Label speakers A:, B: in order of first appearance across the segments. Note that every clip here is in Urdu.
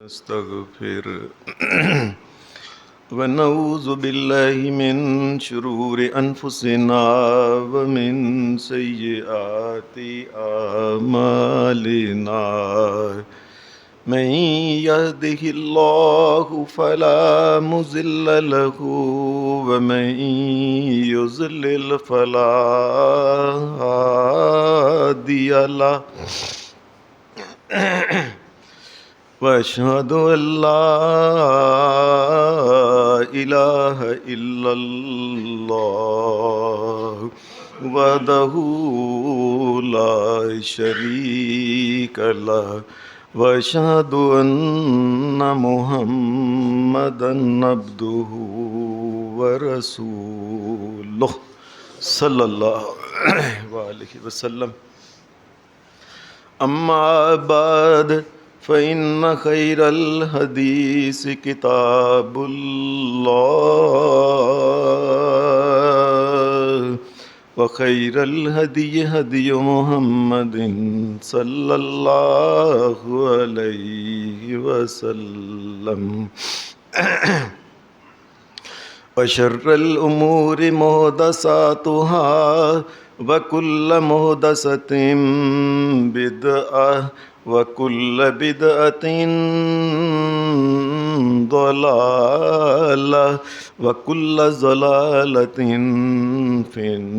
A: نستغفر ونعوذ بالله من شرور أنفسنا ومن سيئات أعمالنا من يهده الله فلا مضل له ومن يضلل فلا هادي له وأشهد أن لا إله إلا الله وحده لا شريك له وأشهد أن محمدا عبده ورسوله صلى الله عليه وسلم. أما بعد فإن خير الحديث كتاب الله وخير الهدي هدي محمد صلى الله عليه وسلم وشر الأمور محدثاتها وكل محدثة بدعة وكل بدعة ضلالة وكل ضلالة في النار.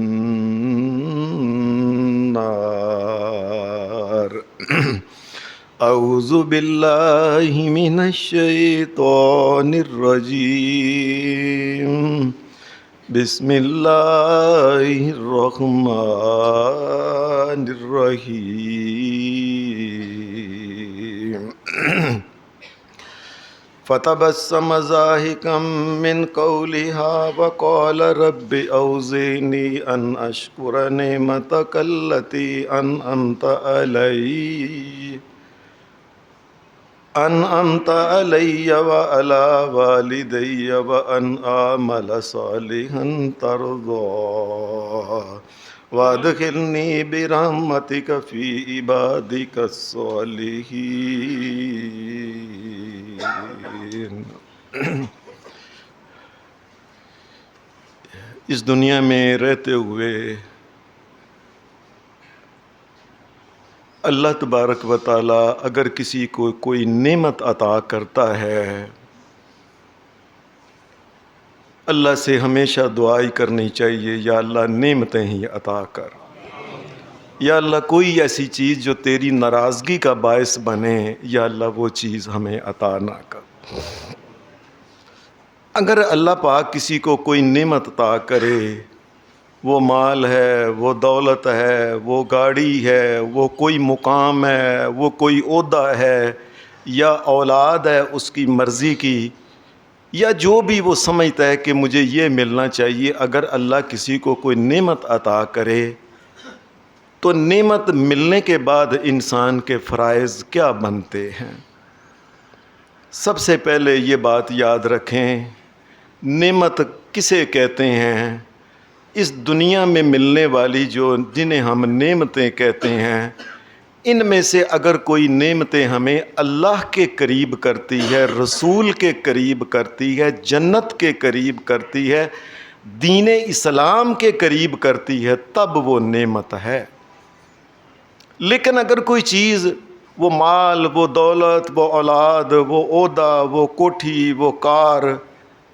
A: أعوذ بالله من الشيطان الرجيم. بسم الله الرحمن الرحيم. فتبسم ضاحكا من قولها وقال رب أوزعني أن أشكر نعمتك التي أنعمت علي وعلى والدي وأن أعمل صالحا ترضاه وادخلني برحمتك في عبادك الصالحين. اس دنیا میں رہتے ہوئے اللہ تبارک و تعالیٰ اگر کسی کو کوئی نعمت عطا کرتا ہے، اللہ سے ہمیشہ دعائی کرنی چاہیے، یا اللہ نعمتیں ہی عطا کر، یا اللہ کوئی ایسی چیز جو تیری ناراضگی کا باعث بنے، یا اللہ وہ چیز ہمیں عطا نہ کر. اگر اللہ پاک کسی کو کوئی نعمت عطا کرے، وہ مال ہے، وہ دولت ہے، وہ گاڑی ہے، وہ کوئی مقام ہے، وہ کوئی عہدہ ہے، یا اولاد ہے اس کی مرضی کی، یا جو بھی وہ سمجھتا ہے کہ مجھے یہ ملنا چاہیے، اگر اللہ کسی کو کوئی نعمت عطا کرے تو نعمت ملنے کے بعد انسان کے فرائض کیا بنتے ہیں؟ سب سے پہلے یہ بات یاد رکھیں، نعمت کسے کہتے ہیں؟ اس دنیا میں ملنے والی جنہیں ہم نعمتیں کہتے ہیں، ان میں سے اگر کوئی نعمتیں ہمیں اللہ کے قریب کرتی ہے، رسول کے قریب کرتی ہے، جنت کے قریب کرتی ہے، دین اسلام کے قریب کرتی ہے، تب وہ نعمت ہے. لیکن اگر کوئی چیز، وہ مال، وہ دولت، وہ اولاد، وہ عہدہ، وہ کوٹھی، وہ کار،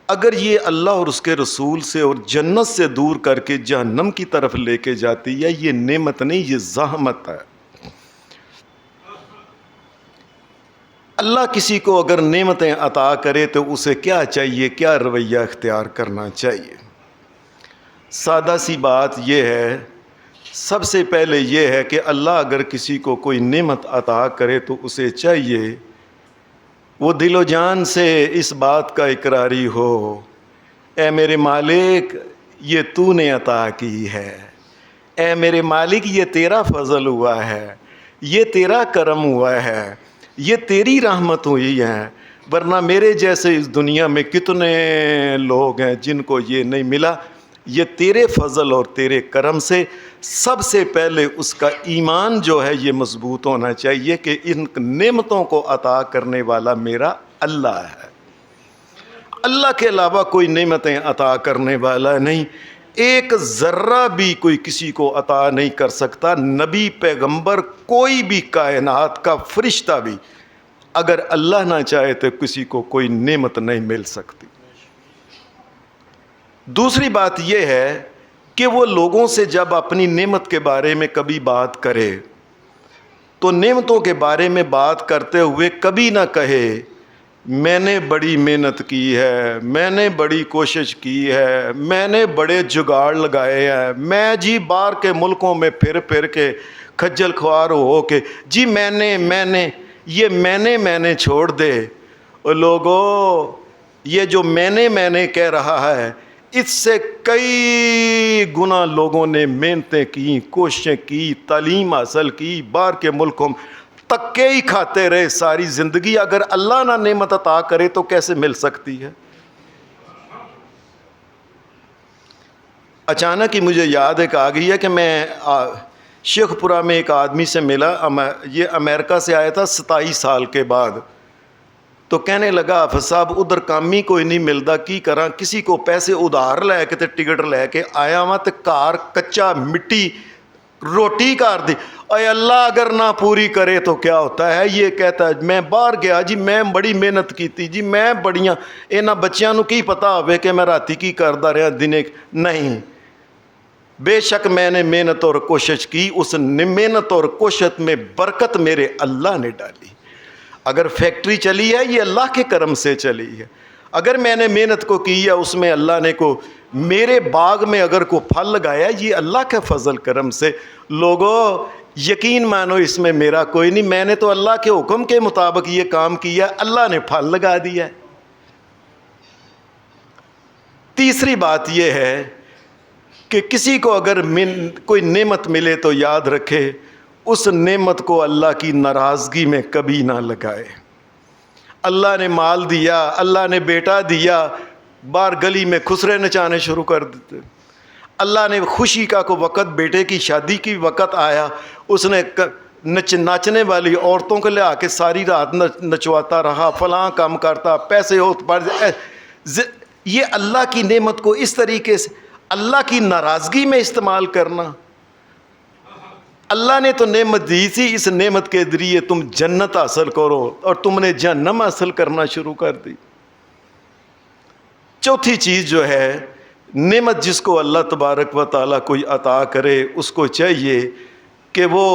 A: اگر یہ اللہ اور اس کے رسول سے اور جنت سے دور کر کے جہنم کی طرف لے کے جاتی ہے، یہ نعمت نہیں، یہ زحمت ہے. اللہ کسی کو اگر نعمتیں عطا کرے تو اسے کیا چاہیے، کیا رویہ اختیار کرنا چاہیے؟ سادہ سی بات یہ ہے، سب سے پہلے یہ ہے کہ اللہ اگر کسی کو کوئی نعمت عطا کرے تو اسے چاہیے وہ دل و جان سے اس بات کا اقراری ہو، اے میرے مالک یہ تو نے عطا کی ہے، اے میرے مالک یہ تیرا فضل ہوا ہے، یہ تیرا کرم ہوا ہے، یہ تیری رحمت ہوئی ہے، ورنہ میرے جیسے اس دنیا میں کتنے لوگ ہیں جن کو یہ نہیں ملا. یہ تیرے فضل اور تیرے کرم سے. سب سے پہلے اس کا ایمان جو ہے یہ مضبوط ہونا چاہیے کہ ان نعمتوں کو عطا کرنے والا میرا اللہ ہے. اللہ کے علاوہ کوئی نعمتیں عطا کرنے والا نہیں. ایک ذرہ بھی کوئی کسی کو عطا نہیں کر سکتا. نبی، پیغمبر، کوئی بھی کائنات کا فرشتہ بھی اگر اللہ نہ چاہے تو کسی کو کوئی نعمت نہیں مل سکتی. دوسری بات یہ ہے کہ وہ لوگوں سے جب اپنی نعمت کے بارے میں کبھی بات کرے تو نعمتوں کے بارے میں بات کرتے ہوئے کبھی نہ کہے میں نے بڑی محنت کی ہے، میں نے بڑی کوشش کی ہے، میں نے بڑے جگاڑ لگائے ہیں، میں جی باہر کے ملکوں میں پھر کے کھجل خوار ہو کے جی میں نے یہ میں نے چھوڑ دے. اور لوگوں، یہ جو میں نے کہہ رہا ہے اس سے کئی گنا لوگوں نے محنتیں کی، کوششیں کی، تعلیم حاصل کی، باہر کے ملکوں میں تکے ہی کھاتے رہے ساری زندگی. اگر اللہ نہ نعمت عطا کرے تو کیسے مل سکتی ہے؟ اچانک ہی مجھے یاد ایک آ گئی ہے کہ میں شیخ پورہ میں ایک آدمی سے ملا. یہ امریکہ سے آیا تھا 27 سال کے بعد. تو کہنے لگا حافظ صاحب ادھر کام ہی کوئی نہیں ملتا، کی کراں؟ کسی کو پیسے ادھار لے کے تے ٹکٹ لے کے آیا ہاں تے کار کچا مٹی روٹی کر دی. اے اللہ اگر نہ پوری کرے تو کیا ہوتا ہے؟ یہ کہتا ہے میں باہر گیا جی، میں بڑی محنت کی جی، میں بڑیاں انہاں بچیاں نو کی پتا ہوئے کہ میں راتی کی کردا رہا دنے نہیں. بے شک میں نے محنت اور کوشش کی، اس محنت اور کوشش میں برکت میرے اللہ نے ڈالی. اگر فیکٹری چلی ہے یہ اللہ کے کرم سے چلی ہے. اگر میں نے محنت کو کی ہے اس میں اللہ نے کو میرے باغ میں اگر کو پھل لگایا یہ اللہ کے فضل کرم سے. لوگوں یقین مانو اس میں میرا کوئی نہیں، میں نے تو اللہ کے حکم کے مطابق یہ کام کیا، اللہ نے پھل لگا دیا. تیسری بات یہ ہے کہ کسی کو اگر کوئی نعمت ملے تو یاد رکھے اس نعمت کو اللہ کی ناراضگی میں کبھی نہ لگائے. اللہ نے مال دیا، اللہ نے بیٹا دیا، باہر گلی میں خسرے نچانے شروع کر دیتے. اللہ نے خوشی کا کو وقت بیٹے کی شادی کی وقت آیا، اس نے ناچنے والی عورتوں کو لے آ کے ساری رات نچواتا رہا، فلاں کام کرتا، پیسے یہ اللہ کی نعمت کو اس طریقے سے اللہ کی ناراضگی میں استعمال کرنا. اللہ نے تو نعمت دی تھی، اس نعمت کے ذریعے تم جنت حاصل کرو اور تم نے جہنم حاصل کرنا شروع کر دی. چوتھی چیز جو ہے، نعمت جس کو اللہ تبارک و تعالیٰ کوئی عطا کرے اس کو چاہیے کہ وہ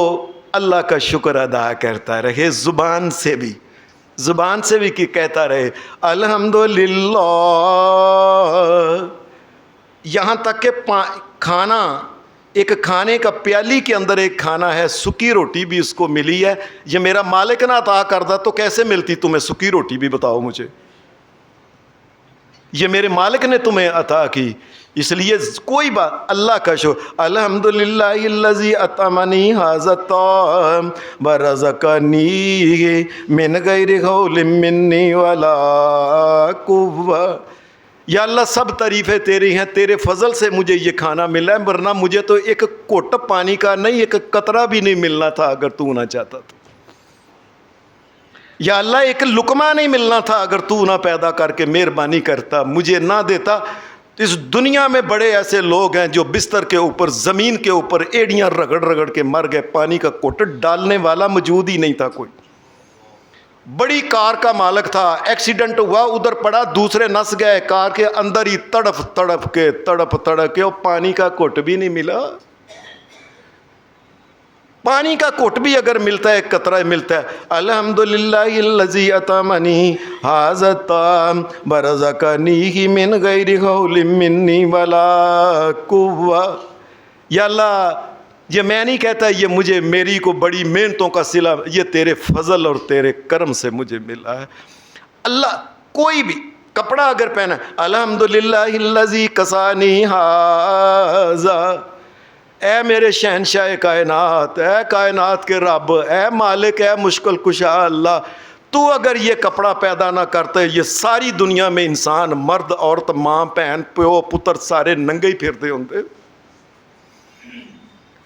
A: اللہ کا شکر ادا کرتا رہے، زبان سے بھی کہ کہتا رہے الحمدللہ. یہاں تک کہ کھانا، ایک کھانے کا پیالی کے اندر ایک کھانا ہے، سکی روٹی بھی اس کو ملی ہے. یہ میرا مالک نہ عطا کرتا تو کیسے ملتی تمہیں سکی روٹی بھی؟ بتاؤ مجھے. یہ میرے مالک نے تمہیں عطا کی، اس لیے کوئی بات اللہ کا شکر. الحمدللہ الذی اطعمنی ھذا الطعام ورزقنی من غیر حول منی ولا قوہ. یا اللہ سب تعریفیں تیری ہیں، تیرے فضل سے مجھے یہ کھانا ملا ہے، ورنہ مجھے تو ایک گھٹ پانی کا نہیں، ایک قطرہ بھی نہیں ملنا تھا اگر تو نہ چاہتا تو. یا اللہ ایک لقمہ نہیں ملنا تھا اگر تو نہ پیدا کر کے مہربانی کرتا، مجھے نہ دیتا. اس دنیا میں بڑے ایسے لوگ ہیں جو بستر کے اوپر، زمین کے اوپر ایڑیاں رگڑ کے مر گئے، پانی کا گھٹ ڈالنے والا موجود ہی نہیں تھا کوئی. بڑی کار کا مالک تھا، ایکسیڈنٹ ہوا، ادھر پڑا، دوسرے نس گئے، کار کے اندر ہی تڑپ کے اور پانی کا گھٹ بھی نہیں ملا. پانی کا گھٹ بھی اگر ملتا ہے، قطرہ ملتا ہے. الحمدللہ الذی اطعمنی ھذا الطعام ورزقنی من غیر حول منی ولا قوہ. یا اللہ یہ میں نہیں کہتا، یہ مجھے میری کو بڑی محنتوں کا صلہ، یہ تیرے فضل اور تیرے کرم سے مجھے ملا ہے. اللہ کوئی بھی کپڑا اگر پہنا، الحمدللہ الذی کسانی ھذا. اے میرے شہنشاہ کائنات، اے کائنات کے رب، اے مالک، اے مشکل کشا اللہ، تو اگر یہ کپڑا پیدا نہ کرتے یہ ساری دنیا میں انسان مرد عورت ماں بہن پیو پتر سارے ننگے ہی پھرتے ہوندے.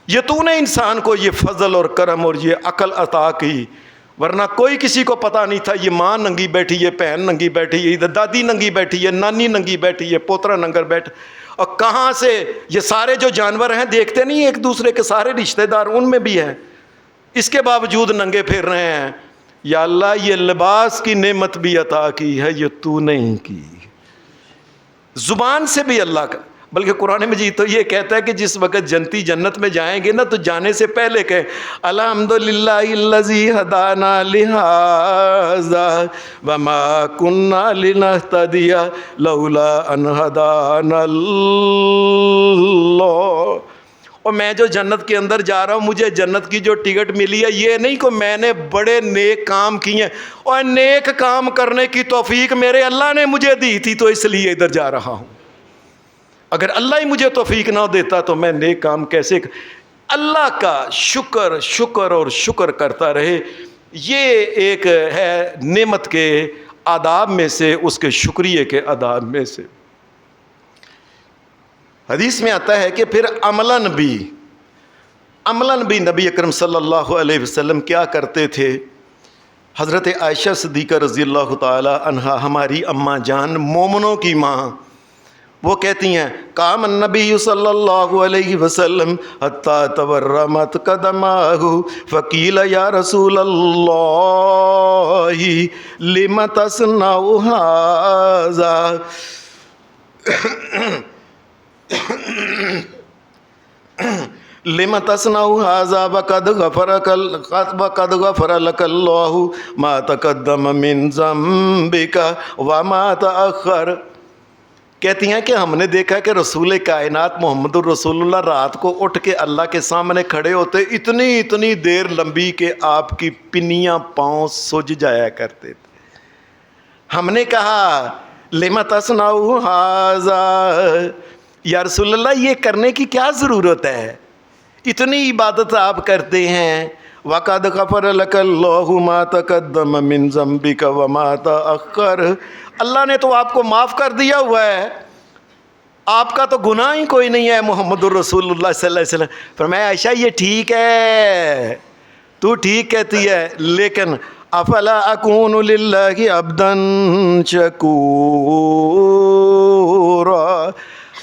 A: یہ تو نے انسان کو یہ فضل اور کرم اور یہ عقل عطا کی، ورنہ کوئی کسی کو پتہ نہیں تھا یہ ماں ننگی بیٹھی ہے، بہن ننگی بیٹھی ہے، دادی ننگی بیٹھی ہے، نانی ننگی بیٹھی ہے، پوترا ننگر بیٹھ. اور کہاں سے یہ سارے جو جانور ہیں دیکھتے نہیں ایک دوسرے کے سارے رشتہ دار ان میں بھی ہیں، اس کے باوجود ننگے پھر رہے ہیں. یا اللہ یہ لباس کی نعمت بھی عطا کی ہے، یہ تو نہیں کی. زبان سے بھی اللہ کا، بلکہ قرآن مجید تو یہ کہتا ہے کہ جس وقت جنتی جنت میں جائیں گے نا تو جانے سے پہلے کہ الحمدللہ الذی ہدانا لہذا وما کننا لنہتدی لولا ان ہدانا اللہ. اور میں جو جنت کے اندر جا رہا ہوں مجھے جنت کی جو ٹکٹ ملی ہے یہ نہیں کہ میں نے بڑے نیک کام کیے ہیں، اور نیک کام کرنے کی توفیق میرے اللہ نے مجھے دی تھی تو اس لیے ادھر جا رہا ہوں. اگر اللہ ہی مجھے توفیق نہ دیتا تو میں نیک کام کیسے اللہ کا شکر اور شکر کرتا رہے. یہ ایک ہے نعمت کے آداب میں سے، اس کے شکریہ کے آداب میں سے. حدیث میں آتا ہے کہ پھر عملاً بھی نبی اکرم صلی اللہ علیہ وسلم کیا کرتے تھے. حضرت عائشہ صدیقہ رضی اللہ تعالی عنہا ہماری اماں جان مومنوں کی ماں، وہ کہتی ہیں قام النبی صلی اللہ علیہ وسلم حتی تورمت قدماہ فقیل یا رسول اللہ لم تصنع ھذا لم تصنع ھذا وقد غفر لك اللہ ما تقدم من ذنبک وما تأخر. کہتی ہیں کہ ہم نے دیکھا کہ رسول کائنات محمد الرسول اللہ رات کو اٹھ کے اللہ کے سامنے کھڑے ہوتے اتنی دیر لمبی کہ آپ کی پنیاں پاؤں سج جایا کرتے تھے. ہم نے کہا لم تصنع ھذا، یا رسول اللہ یہ کرنے کی کیا ضرورت ہے، اتنی عبادت آپ کرتے ہیں. وَقَدْ غَفَرَ لَكَ اللَّهُ مَا تَقَدَّمَ مِنْ ذَنْبِكَ وَمَا تَأَخَّرَ. اللہ نے تو آپ کو معاف کر دیا ہوا ہے، آپ کا تو گناہ ہی کوئی نہیں ہے. محمد الرسول اللہ صلی اللہ علیہ وسلم فرمایا عائشہ یہ ٹھیک ہے، تو ٹھیک کہتی ہے، لیکن افلا اکون للہ عبدا شکورا.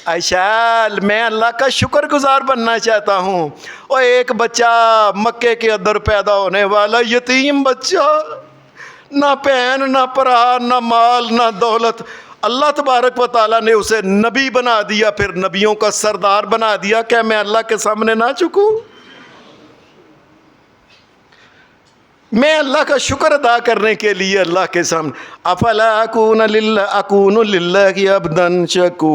A: عائشہ میں اللہ کا شکر گزار بننا چاہتا ہوں. اور ایک بچہ مکے کے اندر پیدا ہونے والا یتیم بچہ، نہ بہن نہ برا نہ مال نہ دولت، اللہ تبارک و تعالیٰ نے اسے نبی بنا دیا، پھر نبیوں کا سردار بنا دیا. کیا میں اللہ کے سامنے نہ جھکوں؟ میں اللہ کا شکر ادا کرنے کے لیے اللہ کے سامنے افلا اکون للہ عبدا شکورا.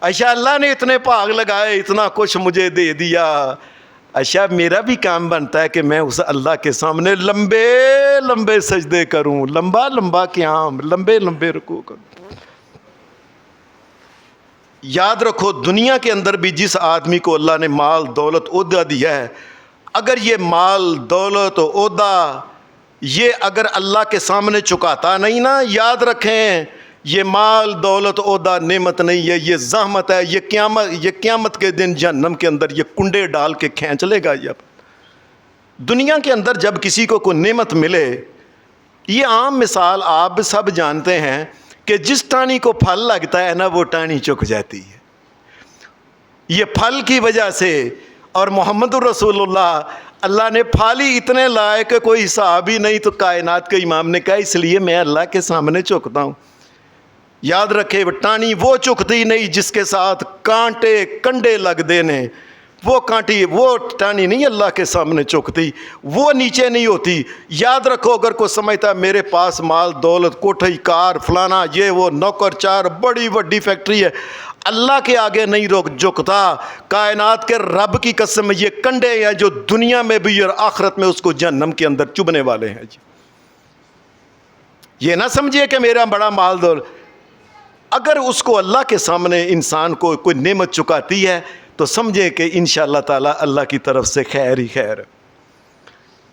A: عائشہ اللہ نے اتنے بھاگ لگائے، اتنا کچھ مجھے دے دیا. عائشہ میرا بھی کام بنتا ہے کہ میں اس اللہ کے سامنے لمبے سجدے کروں، لمبا قیام، لمبے رکوع کروں. یاد رکھو دنیا کے اندر بھی جس آدمی کو اللہ نے مال دولت عہدہ دیا ہے، اگر یہ مال دولت عہدہ یہ اگر اللہ کے سامنے چکاتا نہیں نا، یاد رکھیں یہ مال دولت عہدہ نعمت نہیں ہے، یہ زحمت ہے. یہ قیامت کے دن جہنم کے اندر یہ کنڈے ڈال کے کھینچ لے گا. یہ دنیا کے اندر جب کسی کو کوئی نعمت ملے، یہ عام مثال آپ سب جانتے ہیں کہ جس ٹانی کو پھل لگتا ہے نا وہ ٹانی چک جاتی ہے. یہ پھل کی وجہ سے، اور محمد الرسول اللہ نے پھل ہی اتنے لائے کہ کوئی حساب ہی نہیں. تو کائنات کے امام نے کہا اس لیے میں اللہ کے سامنے چکتا ہوں. یاد رکھے ٹانی وہ چکتی نہیں جس کے ساتھ کانٹے کنڈے لگ دینے، وہ ٹانی نہیں اللہ کے سامنے چکتی، وہ نیچے نہیں ہوتی. یاد رکھو اگر کوئی سمجھتا میرے پاس مال دولت کوٹھی کار فلانا یہ وہ نوکر چار بڑی بڑی فیکٹری ہے، اللہ کے آگے نہیں جھکتا. کائنات کے رب کی قسم یہ کنڈے ہیں جو دنیا میں بھی اور آخرت میں اس کو جہنم کے اندر چبھنے والے ہیں. یہ نہ سمجھیے کہ میرا بڑا مال دولت، اگر اس کو اللہ کے سامنے انسان کو کوئی نعمت چکاتی ہے تو سمجھے کہ انشاءاللہ تعالی اللہ کی طرف سے خیر ہی خیر.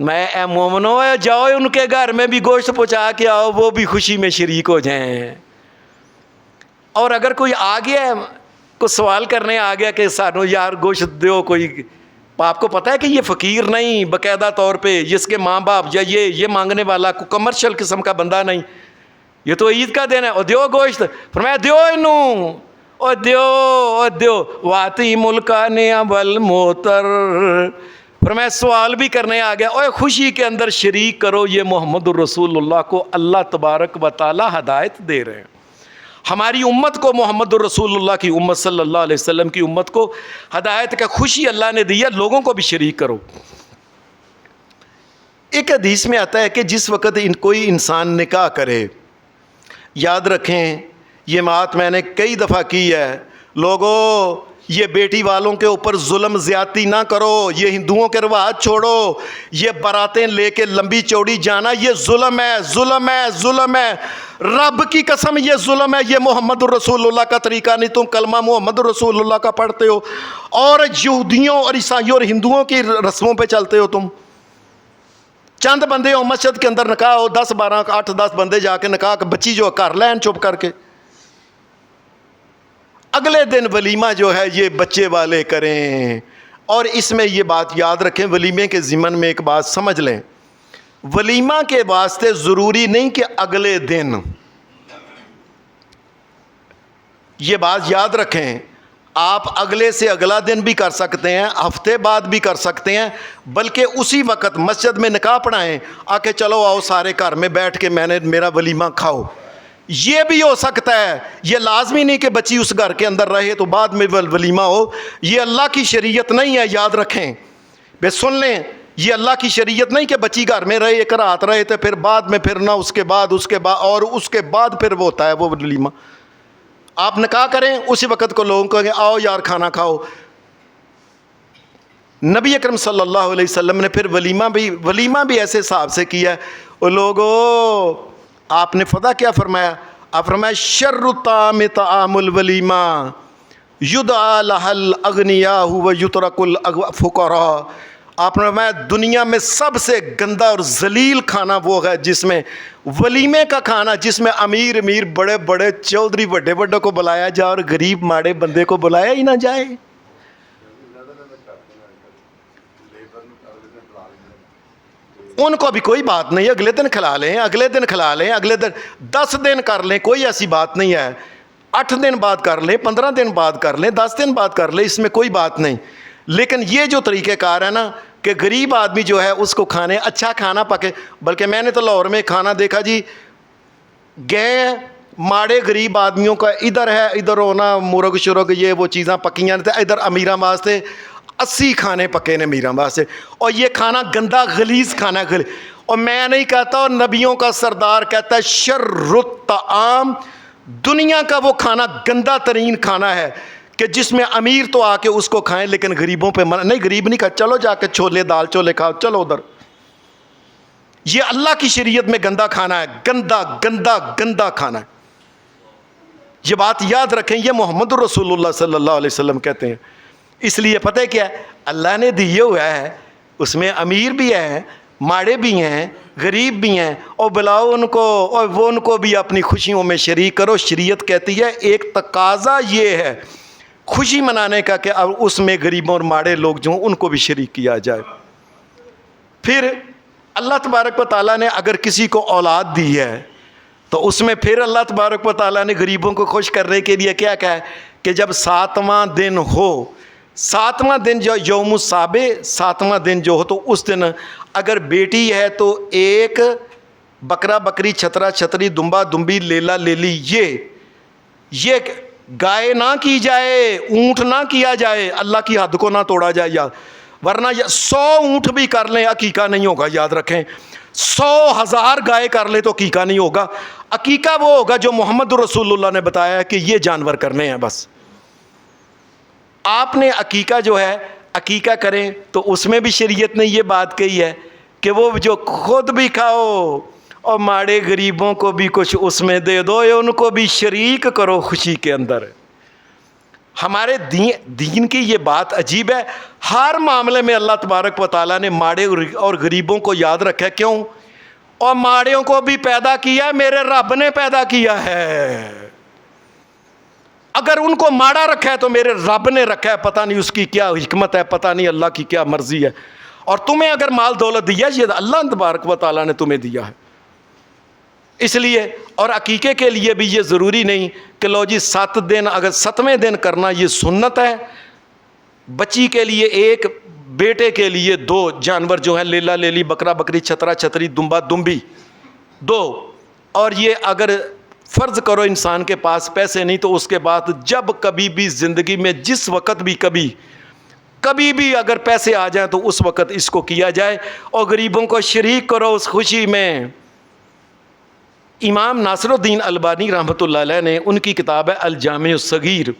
A: میں اے مومنو جاؤ ان کے گھر میں بھی گوشت پہنچا کے آؤ, وہ بھی خوشی میں شریک ہو جائیں. اور اگر کوئی آ گیا کو سوال کرنے آ گیا کہ سانو یار گوشت دیو, کوئی آپ کو پتہ ہے کہ یہ فقیر نہیں, باقاعدہ طور پہ جس کے ماں باپ یا یہ مانگنے والا کو کمرشل قسم کا بندہ نہیں, یہ تو عید کا دن ہے, اور دیو گوشت, فرمایا دیو انہوں, اور دیو واتی ملکہ نعم الموتر. فرمایا سوال بھی کرنے آ گیا, اور خوشی کے اندر شریک کرو, یہ محمد الرسول اللہ کو اللہ تبارک و تعالی ہدایت دے رہے ہیں. ہماری امت کو, محمد الرسول اللہ کی امت صلی اللہ علیہ وسلم کی امت کو ہدایت کا خوشی اللہ نے دیا, لوگوں کو بھی شریک کرو. ایک حدیث میں آتا ہے کہ جس وقت کوئی انسان نکاح کرے, یاد رکھیں یہ بات میں نے کئی دفعہ کی ہے, لوگوں یہ بیٹی والوں کے اوپر ظلم زیادتی نہ کرو, یہ ہندوؤں کے رواج چھوڑو, یہ باراتیں لے کے لمبی چوڑی جانا یہ ظلم ہے, ظلم ہے, ظلم ہے, رب کی قسم یہ ظلم ہے. یہ محمد الرسول اللہ کا طریقہ نہیں. تم کلمہ محمد الرسول اللہ کا پڑھتے ہو اور یہودیوں اور عیسائیوں اور ہندوؤں کی رسموں پہ چلتے ہو. تم چند بندے ہو مسجد کے اندر, نکاح ہو 10 12 8 10 بندے جا کے نکاح بچی جو کر لین چپ کر کے, اگلے دن ولیمہ جو ہے یہ بچے والے کریں. اور اس میں یہ بات یاد رکھیں, ولیمے کے ضمن میں ایک بات سمجھ لیں, ولیمہ کے واسطے ضروری نہیں کہ اگلے دن, یہ بات یاد رکھیں, آپ اگلے سے اگلا دن بھی کر سکتے ہیں, ہفتے بعد بھی کر سکتے ہیں, بلکہ اسی وقت مسجد میں نکاح پڑھائیں, آ کے چلو آؤ سارے گھر میں بیٹھ کے میں نے میرا ولیمہ کھاؤ, یہ بھی ہو سکتا ہے. یہ لازمی نہیں کہ بچی اس گھر کے اندر رہے تو بعد میں ولیمہ ہو, یہ اللہ کی شریعت نہیں ہے, یاد رکھیں. بے سن لیں, یہ اللہ کی شریعت نہیں کہ بچی گھر میں رہے, ایک رات رہے تھے, پھر بعد میں پھر نہ اس کے بعد اور اس کے بعد پھر وہ ہوتا ہے وہ ولیمہ. آپ نکاح کریں اسی وقت کو لوگوں کو کہیں آؤ یار کھانا کھاؤ. نبی اکرم صلی اللہ علیہ وسلم نے پھر ولیمہ بھی ایسے حساب سے کیا ہے. وہ لوگوں, آپ نے فتح کیا فرمایا؟ آپ فرمایا شر الطعام طعام الولیمہ یدعى لها الاغنیاء ویترک الفقراء. آپ نے فرمایا دنیا میں سب سے گندا اور ذلیل کھانا وہ ہے جس میں ولیمے کا کھانا, جس میں امیر بڑے بڑے چودھری بڑے کو بلایا جائے اور غریب ماڑے بندے کو بلایا ہی نہ جائے. ان کو بھی کوئی بات نہیں, اگلے دن کھلا لیں, اگلے دن 10 دن کر لیں, کوئی ایسی بات نہیں ہے. 8 دن بعد کر لیں, 15 دن بعد کر لیں, 10 دن بعد کر لیں, اس میں کوئی بات نہیں. لیکن یہ جو طریقہ کار ہے نا کہ غریب آدمی جو ہے اس کو کھانے اچھا کھانا پکے, بلکہ میں نے تو لاہور میں کھانا دیکھا جی, گئے ماڑے غریب آدمیوں کا ادھر ہے, ادھر ہونا مرغ شرغ یہ وہ چیزاں پکیاں تھے, ادھر امیراں واسطے 80 کھانے پکے نے امیراں واسطے, اور یہ کھانا گندا غلیظ کھانا ہے. اور میں نہیں کہتا, اور نبیوں کا سردار کہتا ہے شر الطعام, دنیا کا وہ کھانا گندا ترین کھانا ہے کہ جس میں امیر تو آ کے اس کو کھائیں لیکن غریبوں پہ نہیں, غریب نہیں کہا چلو جا کے چھولے دال چھولے کھاؤ, چلو ادھر. یہ اللہ کی شریعت میں گندا کھانا ہے, گندا گندا گندا کھانا ہے. یہ بات یاد رکھیں, یہ محمد الرسول اللہ صلی اللہ علیہ وسلم کہتے ہیں. اس لیے پتہ ہے کیا ہے, اللہ نے دیے ہوا ہے, اس میں امیر بھی ہیں, ماڑے بھی ہیں, غریب بھی ہیں, اور بلاؤ ان کو, اور وہ ان کو بھی اپنی خوشیوں میں شریک کرو. شریعت کہتی ہے ایک تقاضا یہ ہے خوشی منانے کا کہ اب اس میں غریبوں اور ماڑے لوگ جو ہیں ان کو بھی شریک کیا جائے. پھر اللہ تبارک و تعالیٰ نے اگر کسی کو اولاد دی ہے تو اس میں پھر اللہ تبارک و تعالیٰ نے غریبوں کو خوش کرنے کے لیے کیا کہا ہے کہ جب 7واں دن ہو, 7واں دن جو یوم السابع, 7واں دن جو ہو تو اس دن اگر بیٹی ہے تو ایک بکرا بکری, چھترا چھتری, دمبا دمبی, لیلا لیلی, یہ گائے نہ کی جائے, اونٹ نہ کیا جائے, اللہ کی حد کو نہ توڑا جائے, یا ورنہ 100 اونٹ بھی کر لیں عقیقہ نہیں ہوگا. یاد رکھیں 100,000 گائے کر لے تو عقیقہ نہیں ہوگا. عقیقہ وہ ہوگا جو محمد رسول اللہ نے بتایا کہ یہ جانور کرنے ہیں بس. آپ نے عقیقہ جو ہے عقیقہ کریں تو اس میں بھی شریعت نے یہ بات کہی ہے کہ وہ جو خود بھی کھاؤ اور ماڑے غریبوں کو بھی کچھ اس میں دے دو, ان کو بھی شریک کرو خوشی کے اندر. ہمارے دین کی یہ بات عجیب ہے، ہر معاملے میں اللہ تبارک و تعالیٰ نے ماڑے اور غریبوں کو یاد رکھا ہے۔ کیوں؟ اور ماڑیوں کو بھی پیدا کیا ہے، میرے رب نے پیدا کیا ہے۔ اگر ان کو ماڑا رکھا ہے تو میرے رب نے رکھا ہے، پتہ نہیں اس کی کیا حکمت ہے، پتہ نہیں اللہ کی کیا مرضی ہے۔ اور تمہیں اگر مال دولت دیا یہ اللہ تبارک و تعالیٰ نے تمہیں دیا ہے۔ اس لیے اور عقیقے کے لیے بھی یہ ضروری نہیں کہ لو جی 7 دن، اگر 7ویں دن کرنا یہ سنت ہے۔ بچی کے لیے 1، بیٹے کے لیے 2 جانور جو ہیں، لیلا لیلی، بکرا بکری، چھترا چھتری، دمبا دمبی 2۔ اور یہ اگر فرض کرو انسان کے پاس پیسے نہیں تو اس کے بعد جب کبھی بھی زندگی میں جس وقت بھی کبھی بھی اگر پیسے آ جائیں تو اس وقت اس کو کیا جائے اور غریبوں کو شریک کرو اس خوشی میں۔ امام ناصر الدین البانی رحمۃ اللہ علیہ نے، ان کی کتاب ہے الجامع الصغیر،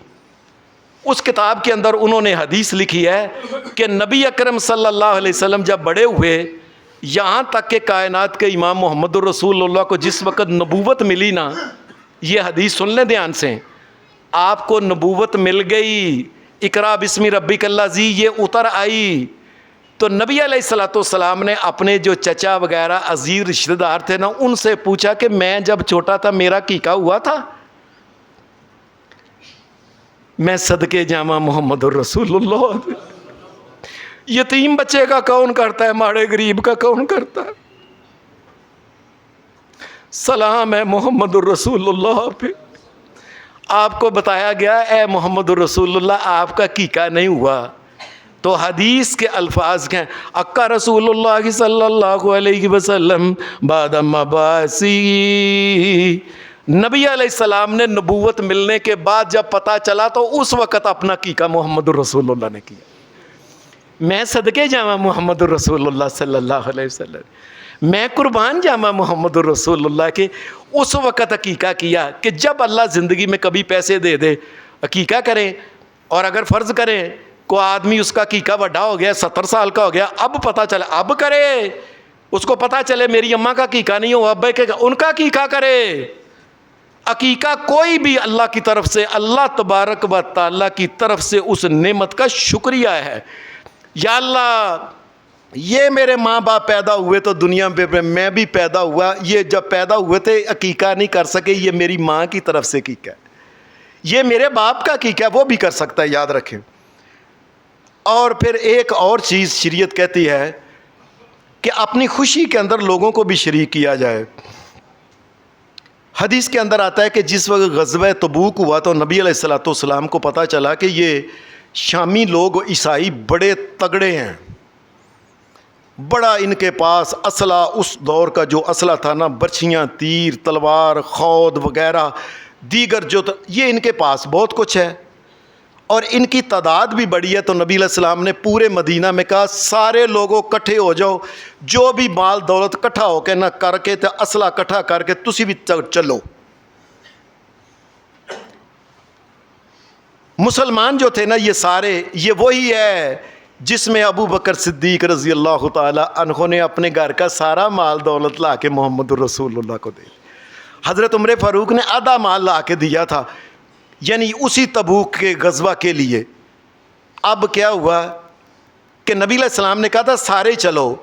A: اس کتاب کے اندر انہوں نے حدیث لکھی ہے کہ نبی اکرم صلی اللہ علیہ وسلم جب بڑے ہوئے، یہاں تک کہ کائنات کے امام محمد الرسول اللہ کو جس وقت نبوت ملی نا، یہ حدیث سن لیں دھیان سے، آپ کو نبوت مل گئی، اقرا بسم ربک الذی یہ اتر آئی، تو نبی علیہ الصلوۃ والسلام نے اپنے جو چچا وغیرہ عزیز رشتہ دار تھے نا، ان سے پوچھا کہ میں جب چھوٹا تھا میرا عقیقہ ہوا تھا؟ میں صدقے جامع محمد الرسول اللہ، یتیم بچے کا کون کرتا ہے، ماڑے غریب کا کون کرتا ہے؟ سلام ہے محمد الرسول اللہ پہ۔ آپ کو بتایا گیا اے محمد الرسول اللہ آپ کا عقیقہ نہیں ہوا، تو حدیث کے الفاظ ہیں اکا رسول اللہ صلی اللہ علیہ وسلم بعد مباسی، نبی علیہ السلام نے نبوت ملنے کے بعد جب پتہ چلا تو اس وقت اپنا عقیقہ محمد الرسول اللہ نے کیا۔ میں صدقے جامع محمد الرسول اللہ صلی اللہ علیہ وسلم، میں قربان جامع محمد الرسول اللہ کے اس وقت عقیقہ کیا کہ جب اللہ زندگی میں کبھی پیسے دے دے عقیقہ کریں۔ اور اگر فرض کریں کو آدمی اس کا عقیقہ بڑا ہو گیا، 70 سال کا ہو گیا، اب پتہ چلے اب کرے، اس کو پتہ چلے میری اماں کا عقیقہ نہیں ہوا، ابے کے ان کا عقیقہ کرے۔ عقیقہ کوئی بھی اللہ کی طرف سے، اللہ تبارک و تعالیٰ کی طرف سے اس نعمت کا شکریہ ہے۔ یا اللہ یہ میرے ماں باپ پیدا ہوئے تو دنیا پہ میں بھی پیدا ہوا، یہ جب پیدا ہوئے تھے عقیقہ نہیں کر سکے، یہ میری ماں کی طرف سے عقیقہ ہے، یہ میرے باپ کا عقیقہ ہے، وہ بھی کر سکتا ہے، یاد رکھیں۔ اور پھر ایک اور چیز شریعت کہتی ہے کہ اپنی خوشی کے اندر لوگوں کو بھی شریک کیا جائے۔ حدیث کے اندر آتا ہے کہ جس وقت غزوہ تبوک ہوا تو نبی علیہ الصلوۃ والسلام کو پتہ چلا کہ یہ شامی لوگ عیسائی بڑے تگڑے ہیں، بڑا ان کے پاس اسلحہ، اس دور کا جو اسلحہ تھا نا، برچھیاں، تیر، تلوار، خود وغیرہ دیگر جو یہ ان کے پاس بہت کچھ ہے اور ان کی تعداد بھی بڑی ہے۔ تو نبی علیہ السلام نے پورے مدینہ میں کہا سارے لوگوں کٹھے ہو جاؤ، جو بھی مال دولت کٹھا ہو کے نہ کر کے تو اسلحہ کٹھا کر کے تسی بھی چلو۔ مسلمان جو تھے نا یہ سارے، یہ وہی ہے جس میں ابو بکر صدیق رضی اللہ تعالی عنہ نے اپنے گھر کا سارا مال دولت لا کے محمد الرسول اللہ کو دے، حضرت عمر فاروق نے آدھا مال لا کے دیا تھا، یعنی اسی تبوک کے غزوہ کے لیے۔ اب کیا ہوا کہ نبی علیہ السلام نے کہا تھا سارے چلو،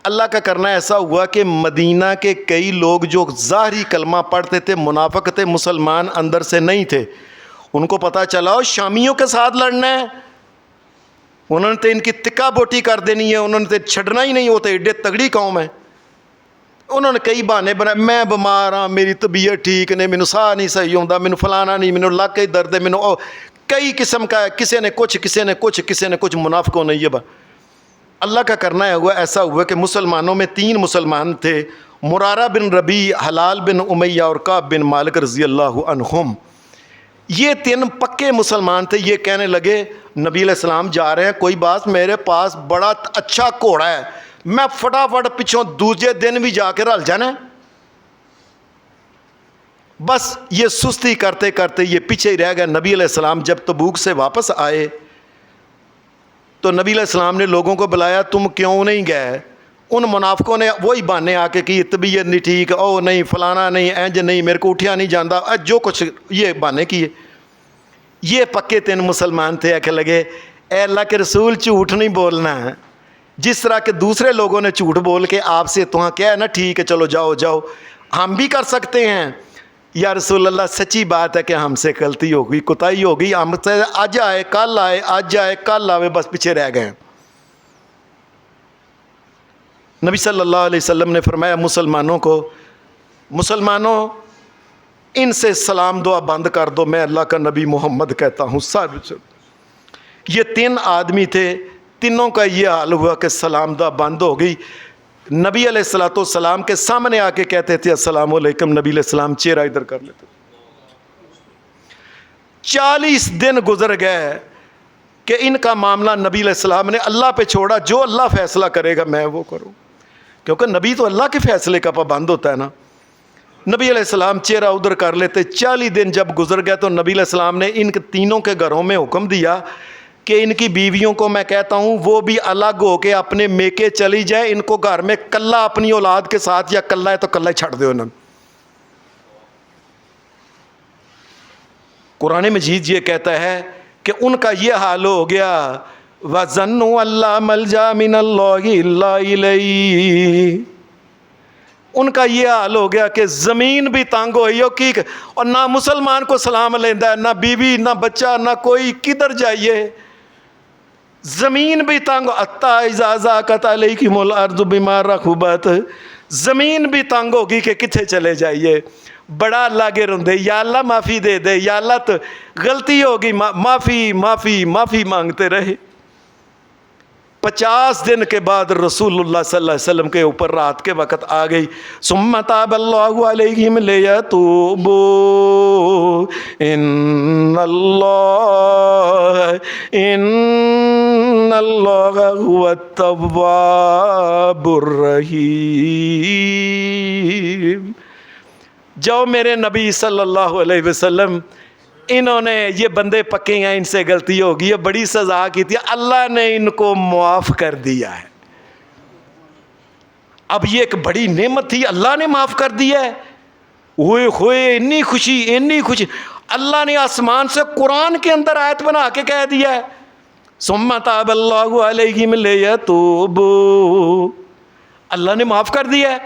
A: اللہ کا کرنا ایسا ہوا کہ مدینہ کے کئی لوگ جو ظاہری کلمہ پڑھتے تھے، منافق تھے، مسلمان اندر سے نہیں تھے، ان کو پتہ چلا شامیوں کے ساتھ لڑنا ہے، انہوں نے تو ان کی تکا بوٹی کر دینی ہے، انہوں نے تو چھڑنا ہی نہیں ہوتے، ایڈے تگڑی قوم ہے۔ انہوں نے کئی بہانے بنائے، میں بیمار ہاں، میری طبیعت ٹھیک نہیں، مینوں ساہ نہیں صحیح ہوندا، مینوں فلانا نہیں، مینوں لگ کے درد ہے، مینوں کئی قسم کا ہے، کسی نے کچھ کسی نے کچھ کسی نے کچھ، منافقوں نے یہ اللہ کا کرنا ہے ہوا ایسا ہوا کہ مسلمانوں میں 3 مسلمان تھے، مرارہ بن ربیع، حلال بن امیہ اور کعب بن مالک رضی اللہ عنہم۔ یہ 3 پکے مسلمان تھے۔ یہ کہنے لگے نبی علیہ السلام جا رہے ہیں، کوئی بات میرے پاس بڑا اچھا گھوڑا ہے، میں فٹافٹ پچھوں دوسرے دن بھی جا کے رل جانا۔ بس یہ سستی کرتے کرتے یہ پیچھے ہی رہ گئے۔ نبی علیہ السلام جب تبوک سے واپس آئے تو نبی علیہ السلام نے لوگوں کو بلایا، تم کیوں نہیں گئے؟ ان منافقوں نے وہی بہانے آ کے کہ طبیعت نہیں ٹھیک، او نہیں فلانا نہیں، اینج نہیں، میرے کو اٹھیا نہیں جاندہ، جو کچھ یہ بہانے کیے۔ یہ پکے 3 مسلمان تھے کہ لگے اے اللہ کے رسول جھوٹ نہیں بولنا ہے، جس طرح کہ دوسرے لوگوں نے جھوٹ بول کے آپ سے تو کیا ہے نا ٹھیک ہے چلو جاؤ جاؤ، ہم بھی کر سکتے ہیں۔ یا رسول اللہ سچی بات ہے کہ ہم سے غلطی ہو گئی، کوتاہی ہو گئی، ہم سے آج آئے کل آئے آج آئے کل آئے، بس پیچھے رہ گئے۔ نبی صلی اللہ علیہ وسلم نے فرمایا مسلمانوں کو، مسلمانوں ان سے سلام دعا بند کر دو، میں اللہ کا نبی محمد کہتا ہوں۔ یہ 3 آدمی تھے، تینوں کا یہ حال ہوا کہ سلام دعا بند ہو گئی۔ نبی علیہ الصلوۃ والسلام کے سامنے آ کے کہتے تھے السلام علیکم، نبی علیہ السلام چہرہ ادھر کر لیتے۔ 40 دن گزر گئے کہ ان کا معاملہ نبی علیہ السلام نے اللہ پہ چھوڑا، جو اللہ فیصلہ کرے گا میں وہ کروں، کیونکہ نبی تو اللہ کے فیصلے کا پابند ہوتا ہے نا۔ نبی علیہ السلام چہرہ ادھر کر لیتے۔ 40 دن جب گزر گئے تو نبی علیہ السلام نے ان تینوں کے گھروں میں حکم دیا کہ ان کی بیویوں کو میں کہتا ہوں وہ بھی الگ ہو کے اپنے میکے چلی جائے، ان کو گھر میں کلہ اپنی اولاد کے ساتھ، یا کلہ ہے تو کلہ ہی چھڑ دو انہوں۔ قرآن مجید یہ کہتا ہے کہ ان کا یہ حال ہو گیا وَظَنُّوا أَلَّا مَلْجَأَ مِنَ اللَّهِ إِلَّا إِلَيْهِ، ان کا یہ حال ہو گیا کہ زمین بھی تانگ ہوئی ہو کی، اور نہ مسلمان کو سلام لیندہ ہے، نہ بیوی نہ بچہ نہ کوئی، کدھر جائیے؟ زمین بھی تانگ، حَتَّىٰ إِذَا ضَاقَتْ عَلَيْكُمُ الْأَرْضُ بِمَا رَحُبَتْ، زمین بھی تانگ ہوگی کہ کتنے چلے جائیے۔ بڑا اللہ کے رندے، یا اللہ معافی دے دے، یا اللہ تو غلطی ہوگی، معافی معافی معافی مانگتے رہے۔ 50 دن کے بعد رسول اللہ صلی اللہ علیہ وسلم کے اوپر رات کے وقت آ گئی ثم تاب اللہ علیہم لیتوبوا ان اللہ هو التواب الرحیم۔ جو میرے نبی صلی اللہ علیہ وسلم، انہوں نے یہ بندے پکے ہیں، ان سے غلطی ہوگی، یہ بڑی سزا کی تھی، اللہ نے ان کو معاف کر دیا ہے۔ اب یہ ایک بڑی نعمت تھی، اللہ نے معاف کر دیا ہے۔ ہوئے ہوئے اتنی خوشی اتنی خوشی، اللہ نے آسمان سے قرآن کے اندر آیت بنا کے کہہ دیا ہے ثم تاب اللہ علیہم لیتوبوا، اللہ نے معاف کر دیا ہے۔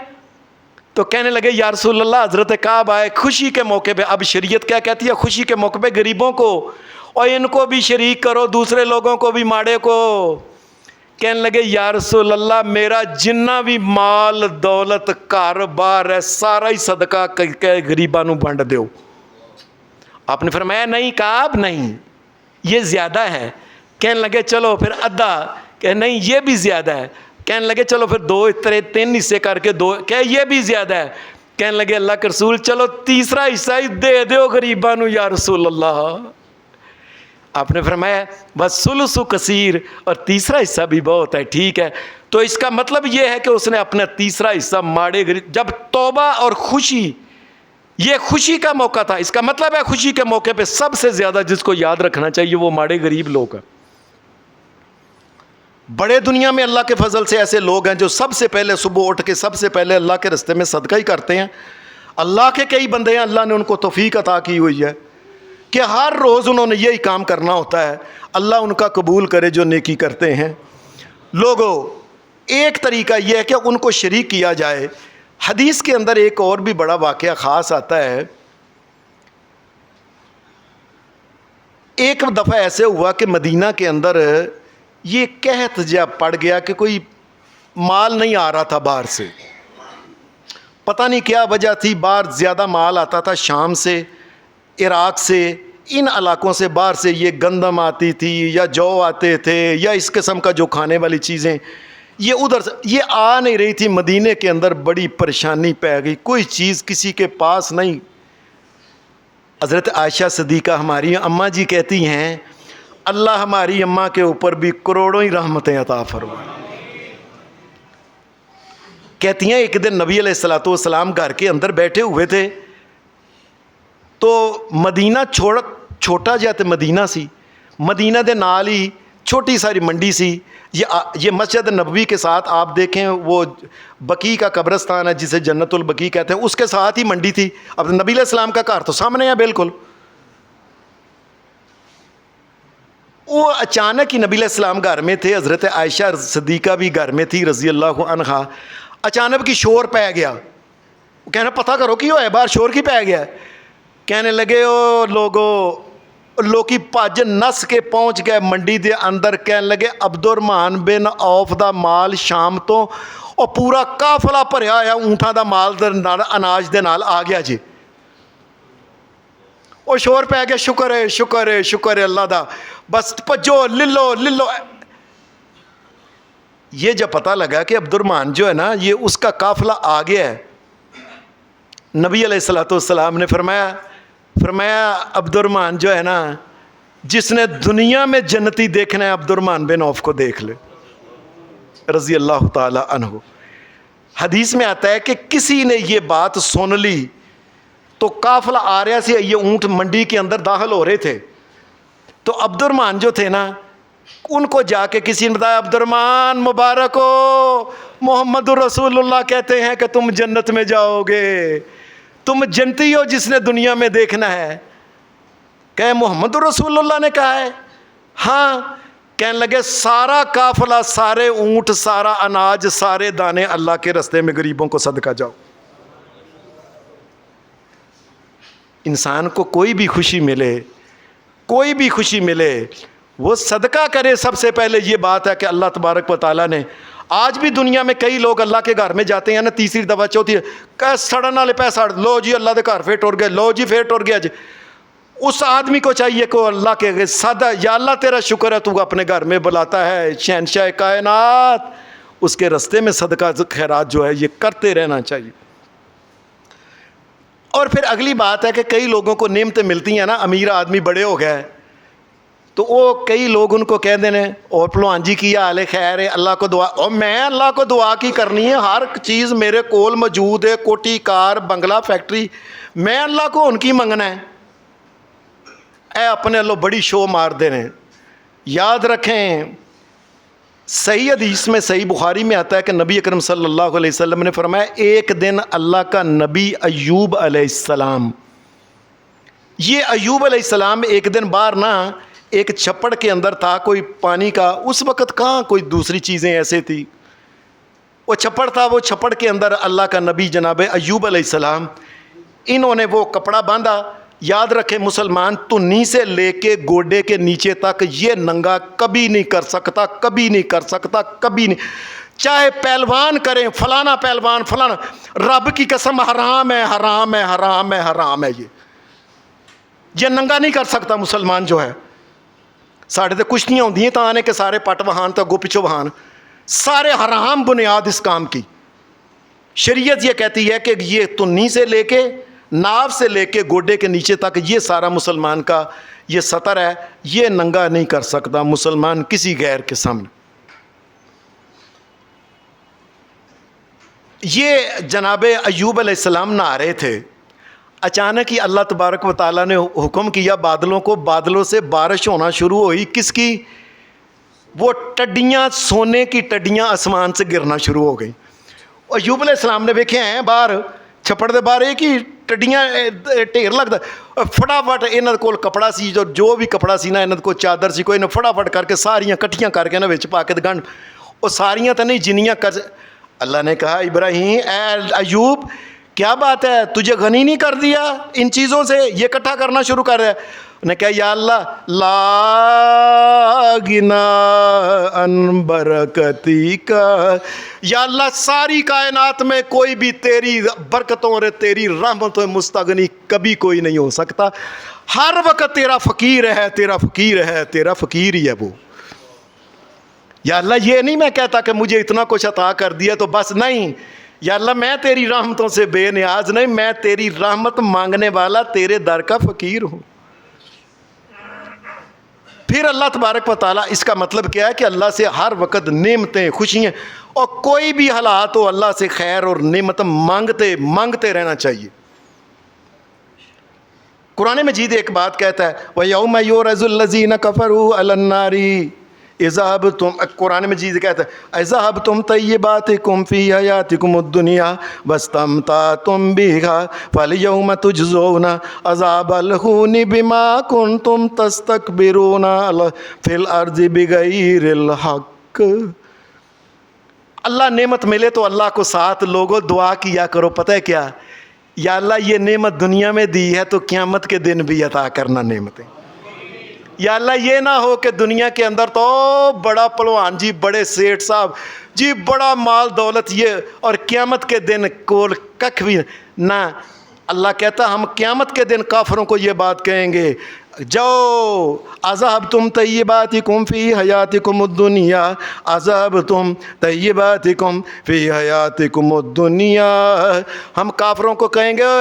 A: تو کہنے لگے یا رسول اللہ، حضرت کعب آئے خوشی کے موقع پہ، اب شریعت کیا کہتی ہے؟ خوشی کے موقع پہ غریبوں کو اور ان کو بھی شریک کرو، دوسرے لوگوں کو بھی، ماڑے کو۔ کہنے لگے یا رسول اللہ میرا جنہ بھی مال دولت کاروبار ہے سارا ہی صدقہ غریباں نو بانٹ دیو۔ آپ نے فرمایا نہیں کعب نہیں، یہ زیادہ ہے۔ کہنے لگے چلو پھر آدھا، کہ نہیں یہ بھی زیادہ ہے۔ کہنے لگے چلو پھر 2-3 حصے کر کے 2، کہ یہ بھی زیادہ ہے۔ کہنے لگے اللہ کے رسول چلو تیسرا حصہ ہی دے دیو غریباں نو یا رسول اللہ۔ آپ نے فرمایا بس ثلث کثیر، اور تیسرا حصہ بھی بہت ہے، ٹھیک ہے۔ تو اس کا مطلب یہ ہے کہ اس نے اپنا تیسرا حصہ ماڑے غریب، جب توبہ اور خوشی، یہ خوشی کا موقع تھا، اس کا مطلب ہے خوشی کے موقع پہ سب سے زیادہ جس کو یاد رکھنا چاہیے وہ ماڑے غریب لوگ ہیں۔ بڑے دنیا میں اللہ کے فضل سے ایسے لوگ ہیں جو سب سے پہلے صبح اٹھ کے سب سے پہلے اللہ کے راستے میں صدقہ ہی کرتے ہیں۔ اللہ کے کئی بندے ہیں، اللہ نے ان کو توفیق عطا کی ہوئی ہے کہ ہر روز انہوں نے یہی کام کرنا ہوتا ہے۔ اللہ ان کا قبول کرے جو نیکی کرتے ہیں۔ لوگوں، ایک طریقہ یہ ہے کہ ان کو شریک کیا جائے۔ حدیث کے اندر ایک اور بھی بڑا واقعہ خاص آتا ہے۔ ایک دفعہ ایسے ہوا کہ مدینہ کے اندر یہ قحط جب پڑ گیا کہ کوئی مال نہیں آ رہا تھا باہر سے، پتہ نہیں کیا وجہ تھی، باہر زیادہ مال آتا تھا شام سے، عراق سے، ان علاقوں سے باہر سے یہ گندم آتی تھی یا جو آتے تھے یا اس قسم کا جو کھانے والی چیزیں، یہ ادھر سے یہ آ نہیں رہی تھی۔ مدینے کے اندر بڑی پریشانی پہ گئی، کوئی چیز کسی کے پاس نہیں۔ حضرت عائشہ صدیقہ ہماری اماں جی کہتی ہیں اللہ ہماری اماں کے اوپر بھی کروڑوں ہی رحمتیں عطا فرمائے۔ کہتی ہیں ایک دن نبی علیہ الصلوۃ والسلام گھر کے اندر بیٹھے ہوئے تھے تو مدینہ چھوٹا جہا تے مدینہ سی، مدینہ دے نال ہی چھوٹی ساری منڈی سی۔ یہ مسجد نبوی کے ساتھ آپ دیکھیں وہ بقیع کا قبرستان ہے جسے جنت البقیع کہتے ہیں، اس کے ساتھ ہی منڈی تھی۔ اب نبی علیہ السلام کا گھر تو سامنے ہے بالکل۔ وہ اچانک ہی نبی علیہ السلام گھر میں تھے, حضرت عائشہ صدیقہ بھی گھر میں تھی رضی اللہ عنہا. اچانک کی شور پہ گیا, کہنا پتہ کرو کی ہوا ہے باہر شور کی پہ گیا. کہنے لگے او لوکی پج نس کے پہنچ گئے منڈی دے اندر. کہنے لگے عبد الرحمن بن عوف دا مال شام تو اور پورا قافلہ بھریا ہوا اونٹاں دا مال دے نال اناج دے نال آ گیا جی. وہ شور پہ گیا, شکر ہے شکر ہے شکر ہے اللہ دا, بس پجو للو للو. یہ جب پتہ لگا کہ عبد الرحمن جو ہے نا یہ اس کا قافلہ آ گیا ہے, نبی علیہ الصلوۃ والسلام نے فرمایا عبد الرحمن جو ہے نا جس نے دنیا میں جنتی دیکھنا ہے عبد الرحمن بن عوف کو دیکھ لے رضی اللہ تعالی عنہ. حدیث میں آتا ہے کہ کسی نے یہ بات سن لی تو قافلہ آ رہا سی, یہ اونٹ منڈی کے اندر داخل ہو رہے تھے, تو عبد الرحمن جو تھے نا ان کو جا کے کسی نے بتایا عبد الرحمن مبارک ہو, محمد الرسول اللہ کہتے ہیں کہ تم جنت میں جاؤ گے, تم جنتی ہو جس نے دنیا میں دیکھنا ہے. کہ محمد الرسول اللہ نے کہا ہے؟ ہاں. کہنے لگے سارا قافلہ, سارے اونٹ, سارا اناج, سارے دانے اللہ کے رستے میں غریبوں کو صدقہ جاؤ. انسان کو کوئی بھی خوشی ملے, کوئی بھی خوشی ملے, وہ صدقہ کرے. سب سے پہلے یہ بات ہے کہ اللہ تبارک و تعالیٰ نے, آج بھی دنیا میں کئی لوگ اللہ کے گھر میں جاتے ہیں نا, تیسری دفعہ چوتھی کہ سڑن والے پیسہ لو جی اللہ کے گھر پھر ٹر گئے, لو جی پھر ٹر گیا جی. اس آدمی کو چاہیے کہ اللہ کے سادہ, یا اللہ تیرا شکر ہے تو اپنے گھر میں بلاتا ہے شہنشاہ کائنات, اس کے رستے میں صدقہ خیرات جو ہے یہ کرتے رہنا چاہیے. اور پھر اگلی بات ہے کہ کئی لوگوں کو نعمتیں ملتی ہیں نا, امیر آدمی بڑے ہو گئے تو وہ کئی لوگ ان کو کہہ دینے اور پلوان جی کی حال ہے, خیر ہے, اللہ کو دعا, اور میں اللہ کو دعا کی کرنی ہے, ہر چیز میرے کول موجود ہے, کوٹی کار بنگلہ فیکٹری, میں اللہ کو ان کی منگنا ہے. اے اپنے اللہ بڑی شو مار دینے. یاد رکھیں صحیح حدیث میں, صحیح بخاری میں آتا ہے کہ نبی اکرم صلی اللہ علیہ وسلم نے فرمایا ایک دن اللہ کا نبی ایوب علیہ السلام, یہ ایوب علیہ السلام ایک دن باہر نا ایک چھپڑ کے اندر تھا کوئی پانی کا, اس وقت کہاں کوئی دوسری چیزیں ایسے تھی, وہ چھپڑ تھا, وہ چھپڑ کے اندر اللہ کا نبی جناب ایوب علیہ السلام, انہوں نے وہ کپڑا باندھا. یاد رکھیں مسلمان, تنی سے لے کے گوڈے کے نیچے تک یہ ننگا کبھی نہیں کر سکتا, کبھی نہیں کر سکتا, کبھی نہیں, چاہے پہلوان کریں, فلانا پہلوان فلانا, رب کی قسم حرام ہے حرام ہے حرام ہے حرام ہے, یہ ننگا نہیں کر سکتا مسلمان جو ہے. ساڑھے تے کشتیاں ہوندی ہیں تاں نے کہ سارے پٹ وہان تو گو پچھو وہان, سارے حرام بنیاد اس کام کی. شریعت یہ کہتی ہے کہ یہ تنی سے لے کے ناف سے لے کے گوڈے کے نیچے تک یہ سارا مسلمان کا یہ سطر ہے, یہ ننگا نہیں کر سکتا مسلمان کسی غیر کے سامنے. یہ جناب ایوب علیہ السلام نہا رہے تھے, اچانک ہی اللہ تبارک و تعالیٰ نے حکم کیا بادلوں کو, بادلوں سے بارش ہونا شروع ہوئی. کس کی؟ وہ ٹڈیاں, سونے کی ٹڈیاں آسمان سے گرنا شروع ہو گئیں. ایوب علیہ السلام نے ویکھے ہیں باہر چھپڑ دے باہر ایک ہی ٹڈیاں ڈھیر لگتا, فٹافٹ انہاں کول کپڑا سی, جو بھی کپڑا سی نا انہاں کو چادر سی کوئی, فٹافٹ کر کے ساریاں کٹھیاں کر کے نا وچ پا کے گنڈ, وہ ساریاں تو نہیں جنیاں کر. اللہ نے کہا ابراہیم اے ایوب کیا بات ہے, تجھے غنی نہیں کر دیا ان چیزوں سے, یہ اکٹھا کرنا شروع کر دیا. نے کہا یا اللہ لا غنا ان برکتی کا, یا اللہ ساری کائنات میں کوئی بھی تیری برکتوں اور تیری رحمتوں مستغنی کبھی کوئی نہیں ہو سکتا, ہر وقت تیرا فقیر ہے, تیرا فقیر ہے, تیرا فقیر ہی ہے وہ. یا اللہ یہ نہیں میں کہتا کہ مجھے اتنا کچھ عطا کر دیا تو بس, نہیں, یا اللہ میں تیری رحمتوں سے بے نیاز نہیں, میں تیری رحمت مانگنے والا تیرے در کا فقیر ہوں. پھر اللہ تبارک و تعالیٰ, اس کا مطلب کیا ہے کہ اللہ سے ہر وقت نعمتیں, خوشیاں, اور کوئی بھی حالات ہو اللہ سے خیر اور نعمت مانگتے رہنا چاہیے. قرآن مجید ایک بات کہتا ہے وَيَوْمَ يُعْرَضُ الَّذِينَ كَفَرُوا عَلَى النَّارِ, اذهبتم قرآن مجید کہتا ہے اذهبتم طیباتکم فی حیاتکم الدنیا واستمتعتم بها فالیوم تجزون عذاب الہون بما کنتم تستکبرون فی الارض بغیر الحق۔ اللہ نعمت ملے تو اللہ کو ساتھ لوگوں دعا کیا کرو، پتہ ہے کیا؟ یا اللہ یہ نعمت دنیا میں دی ہے تو قیامت کے دن بھی عطا کرنا نعمتیں۔ یا اللہ یہ نہ ہو کہ دنیا کے اندر تو بڑا پلوان جی، بڑے سیٹھ صاحب جی، بڑا مال دولت یہ، اور قیامت کے دن کول ککھ بھی نہ۔ اللہ کہتا ہم قیامت کے دن کافروں کو یہ بات کہیں گے، جاؤ اذهبتم طیباتکم فی حیاتکم الدنیا اذهبتم طیباتکم فی حیاتکم الدنیا۔ ہم کافروں کو کہیں گے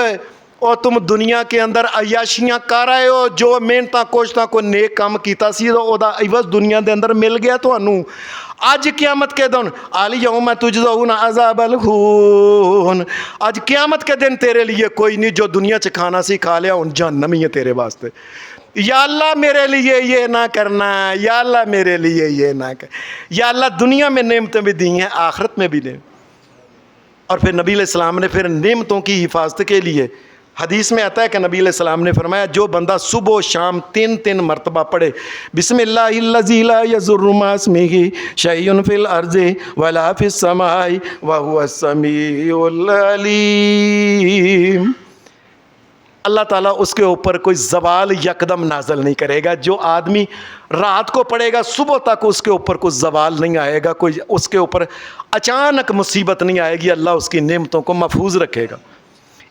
A: اور تم دنیا کے اندر عیاشیاں کر رہے ہو، جو محنتاں کوشتاں کو نیک کام کیتا سی اودا عوض دنیا دے اندر مل گیا تانوں۔ اج قیامت کے دن الیوم تجزون عذاب الہون، اج قیامت کے دن تیرے لیے کوئی نہیں، جو دنیا چ کھانا سی کھا لیا، ان جہنم ہی ہے تیرے واسطے۔ یا اللہ میرے لیے یہ نہ کرنا، یا اللہ میرے لیے یہ نہ کر، یا اللہ دنیا میں نعمتیں بھی دی ہیں، آخرت میں بھی دیں۔ اور پھر نبی علیہ السلام نے پھر نعمتوں کی حفاظت کے لیے حدیث میں آتا ہے کہ نبی علیہ السلام نے فرمایا جو بندہ صبح و شام 3 مرتبہ پڑھے بسم اللہ الذی لا یضر مع اسمہ شیء فی الارض ولا فی السماء وهو السمیع العلیم، اللہ تعالیٰ اس کے اوپر کوئی زوال یکدم نازل نہیں کرے گا۔ جو آدمی رات کو پڑھے گا صبح تک اس کے اوپر کوئی زوال نہیں آئے گا، کوئی اس کے اوپر اچانک مصیبت نہیں آئے گی، اللہ اس کی نعمتوں کو محفوظ رکھے گا۔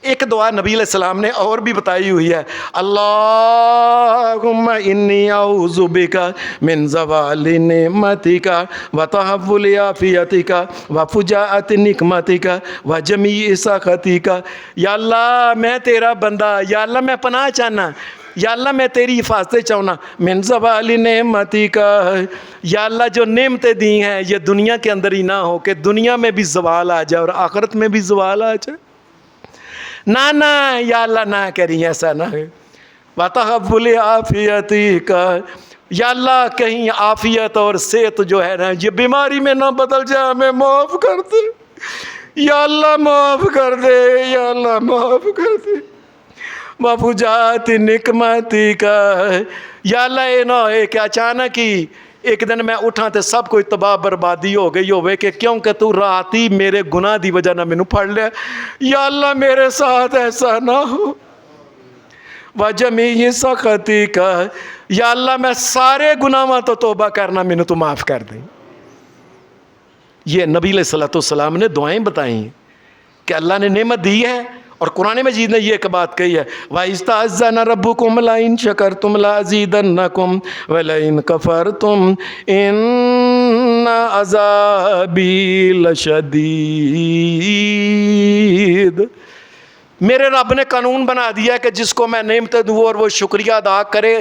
A: ایک دعا نبی علیہ السلام نے اور بھی بتائی ہوئی ہے، اللہم انی اعوذ بک من زوال نعمتک وتحول عافیتک وفجاءۃ نقمتک وجمیع سخطک۔ یا اللہ میں تیرا بندہ، یا اللہ میں پناہ چاہنا، یا اللہ میں تیری حفاظتیں چاہنا، من زوال نعمتک، یا اللہ جو نعمتیں دی ہیں یہ دنیا کے اندر ہی نہ ہو کہ دنیا میں بھی زوال آ جائے اور آخرت میں بھی زوال آ جائے، نہ یا اللہ نہ کری ایسا نہ ہے۔ وتحول عافیتک، یا اللہ کہیں عافیت اور صحت جو ہے نا یہ بیماری میں نہ بدل جائے، ہمیں معاف کر دے یا اللہ، معاف کر دے یا اللہ، معاف کر دے۔ وفجاءۃ نقمتک، یا اللہ یہ نہ ہو کہ اچانک ہی ایک دن میں اٹھا تے سب کوئی تباہ بربادی ہو گئی ہوئے کہ کیونکہ تو رات ہی میرے گناہ دی وجہ نہ مینوں پھڑ لیا، یا اللہ میرے ساتھ ایسا نہ ہو۔ وجمیع سخطک، یا اللہ میں سارے گناہاں تو توبہ کرنا، مینوں تو معاف کر دیں۔ یہ نبی علیہ السلام نے دعائیں بتائیں کہ اللہ نے نعمت دی ہے، اور قرآن مجید نے یہ ایک بات کہی ہے وَإِذْ تَأَذَّنَ رَبُّكُمْ لَئِن شَكَرْتُمْ لَأَزِيدَنَّكُمْ وَلَئِن كَفَرْتُمْ إِنَّ عَذَابِي لَشَدِيدٌ۔ میرے رب نے قانون بنا دیا ہے کہ جس کو میں نعمتیں دوں اور وہ شکریہ ادا کرے،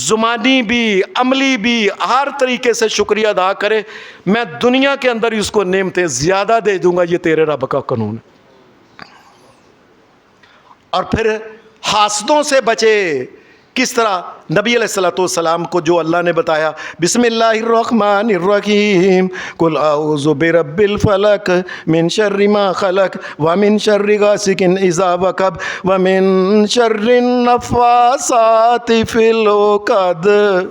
A: زبانی بھی عملی بھی ہر طریقے سے شکریہ ادا کرے، میں دنیا کے اندر ہی اس کو نعمتیں زیادہ دے دوں گا۔ یہ تیرے رب کا قانون ہے۔ اور پھر حاسدوں سے بچے کس طرح؟ نبی علیہ السلام کو جو اللہ نے بتایا بسم اللہ الرحمن الرحیم قل اعوذ برب الفلق من شر ما خلق ومن شر غاسق اذا وقب ومن شر النفاثات فی العقد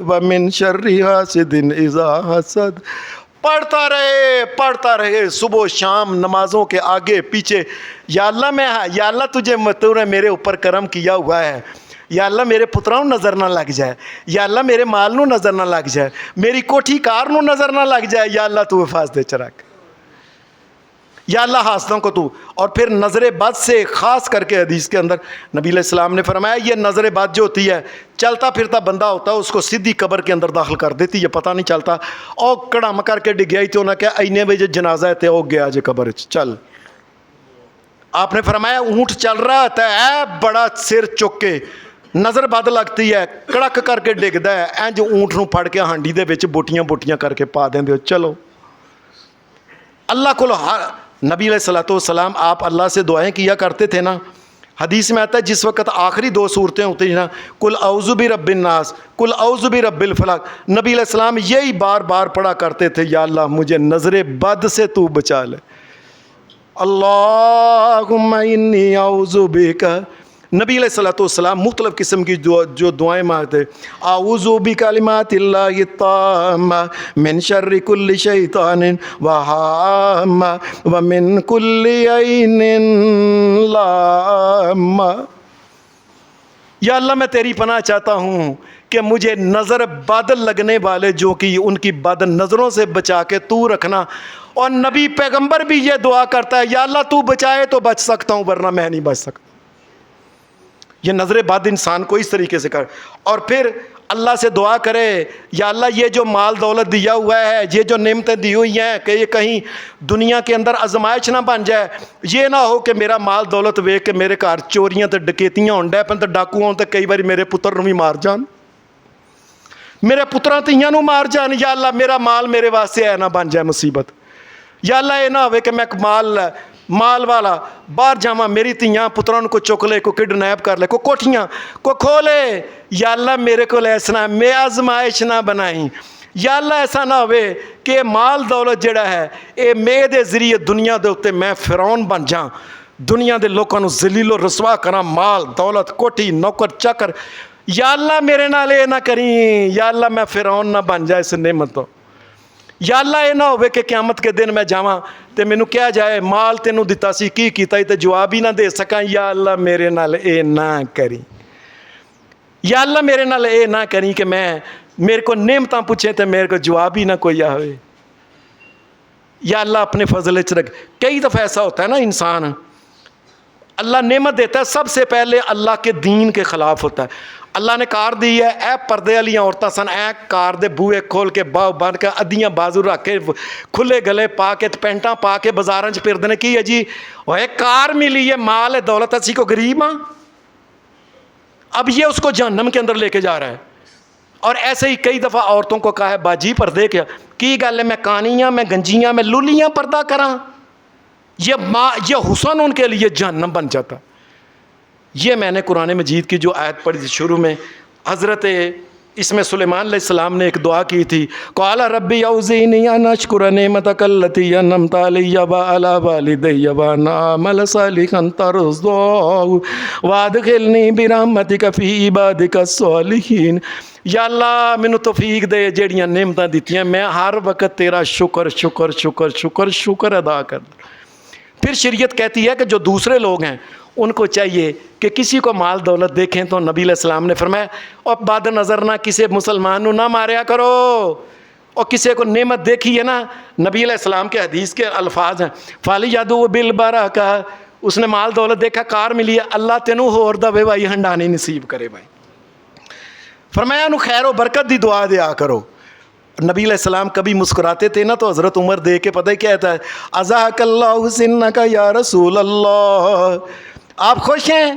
A: ومن شر حاسد اذا حسد۔ پڑھتا رہے صبح و شام نمازوں کے آگے پیچھے، یا اللہ تجھے نے میرے اوپر کرم کیا ہوا ہے، یا اللہ میرے پتراں نظر نہ لگ جائے، یا اللہ میرے مال نو نظر نہ لگ جائے، میری کوٹھی کار نو نظر نہ لگ جائے، یا اللہ تو حفاظت رکھ، یا اللہ حاسدوں کو تو۔ اور پھر نظر بد سے خاص کر کے حدیث کے اندر نبی علیہ السلام نے فرمایا یہ نظر بد جو ہوتی ہے، چلتا پھرتا بندہ ہوتا ہے اس کو سیدھی قبر کے اندر داخل کر دیتی، یہ پتہ نہیں چلتا، اور کڑم کر کے ڈگیا ہی تو نہ کہ اینے بجے جنازہ ہے تو گیا جے قبر چل۔ آپ نے فرمایا اونٹ چل رہا ہوتا ہے بڑا سر چک کے، نظر بد لگتی ہے، کڑک کر کے ڈگدا ہے، انج اونٹ نو پھڑ کے ہانڈی دے وچ بوٹیاں کر کے پا دیندے ہو، چلو۔ اللہ کو نبی علیہ السلام آپ اللہ سے دعائیں کیا کرتے تھے نا، حدیث میں آتا ہے جس وقت آخری 2 صورتیں ہوتی ہیں نا، کل اعوذ برب الناس، کل اعوذ برب الفلق، نبی علیہ السلام یہی بار بار پڑھا کرتے تھے، یا اللہ مجھے نظر بد سے تو بچا لے، اللہم انی اعوذ بک۔ نبی علیہ السلام مختلف قسم کی جو دعائیں مانگتے، اعوذ بکلمات اللہ التامہ من شر کل شیطان وہامہ ومن کل عین لامہ۔ یا اللہ میں تیری پناہ چاہتا ہوں کہ مجھے نظر بد لگنے والے جو کہ ان کی بد نظروں سے بچا کے تو رکھنا۔ اور نبی پیغمبر بھی یہ دعا کرتا ہے، یا اللہ تو بچائے تو بچ سکتا ہوں ورنہ میں نہیں بچ سکتا۔ یہ نظر بد انسان کو اس طریقے سے کر، اور پھر اللہ سے دعا کرے، یا اللہ یہ جو مال دولت دیا ہوا ہے، یہ جو نعمتیں دی ہوئی ہیں، کہ یہ کہیں دنیا کے اندر آزمائش نہ بن جائے، یہ نہ ہو کہ میرا مال دولت ویک کے میرے گھر چوریاں تے ڈکیتیاں ہون ڈے پن تے ڈاکو ہون تے کئی باری میرے پتر نو بھی مار جان، میرے پتراں تیاں نو مار جان۔ یا اللہ میرا مال میرے واسطے ہے نہ بن جائے مصیبت۔ یا اللہ یہ نہ ہوئے کہ میں مال والا باہر جاواں، میری تیاں پتران کو چک لے، کو کڈنیپ کر لے، کو کوٹھیاں کو کھولے۔ یا اللہ میرے کو ایسا میں آزمائش نہ بنائیں۔ یا اللہ ایسا نہ ہوئے کہ مال دولت جڑا ہے اے میرے ذریعے دنیا دے اوتے میں فرعون بن جاں، دنیا دے لوکاں نو ذلیل و رسوا کراں، مال دولت کوٹھی نوکر چکر۔ یا اللہ میرے نال اے نہ کریں، یا اللہ میں فرعون نہ بن جائے اس نعمت تو۔ یا اللہ یہ نہ ہوئے کہ قیامت کے دن میں جاواں تے مینوں کیا جائے مال تینوں دتا سی کی کیتا ہی تے جواب ہی نہ دے سکاں۔ یا اللہ میرے نال اے نہ کریں، یا اللہ میرے نال اے نہ کریں کہ میرے کو نعمتاں پوچھے تے میرے کو جواب ہی نہ کوئی آوے۔ یا اللہ اپنے فضل وچ رکھ۔ کئی دفعہ ایسا ہوتا ہے نا، انسان اللہ نعمت دیتا ہے سب سے پہلے اللہ کے دین کے خلاف ہوتا ہے۔ اللہ نے کار دی ہے، اے پردے والی عورتاں سن، اے کار دے بوئے کھول کے باہو بن کے ادیاں بازو رکھ کے کھلے گلے پا کے پینٹاں پا کے بازاراں چ پھردے نے، کی ہے جی اوے کار ملی ہے، مال ہے، دولت، اسی کو غریب ہاں۔ اب یہ اس کو جہنم کے اندر لے کے جا رہا ہے۔ اور ایسے ہی کئی دفعہ عورتوں کو کہا ہے باجی پردے کیا کی گل ہے، میں کانیاں، میں گنجیاں، میں لولیاں پردہ کراں، یہ حسن ان کے لیے جہنم بن جاتا۔ یہ میں نے قرآن مجید کی جو آیت پڑھی تھی شروع میں، حضرت اس میں سلیمان علیہ السلام نے ایک دعا کی تھی، قال ربی اوزعنی ان اشکر نعمتک التی انعمت علی وعلی والدی وان اعمل صالحا ترضاه وادخلنی برحمتک فی عبادک الصالحین۔ یا اللہ مینوں توفیق دے جیڑیاں نعمتاں دتیاں میں ہر وقت تیرا شکر شکر شکر شکر شکر ادا کر۔ پھر شریعت کہتی ہے کہ جو دوسرے لوگ ہیں ان کو چاہیے کہ کسی کو مال دولت دیکھیں تو نبی علیہ السلام نے فرمایا اور بد نظر نہ کسی مسلمان نو نہ ماریا کرو، اور کسی کو نعمت دیکھی ہے نا، نبی علیہ السلام کے حدیث کے الفاظ ہیں فَلْيَدْعُ بِالْبَرَكَةِ، اس نے مال دولت دیکھا، کار ملی ہے، اللہ تینوں ہور دے بھائی ہنڈانی نصیب کرے بھائی، فرمایا انہوں خیر و برکت دی دعا دیا کرو۔ نبی علیہ السلام کبھی مسکراتے تھے نا تو حضرت عمر دیکھ کے پتہ ہی کہتا ہے اَزَاكَ اللَّهُ سِنَّكَ یا رسول اللہ، آپ خوش ہیں؟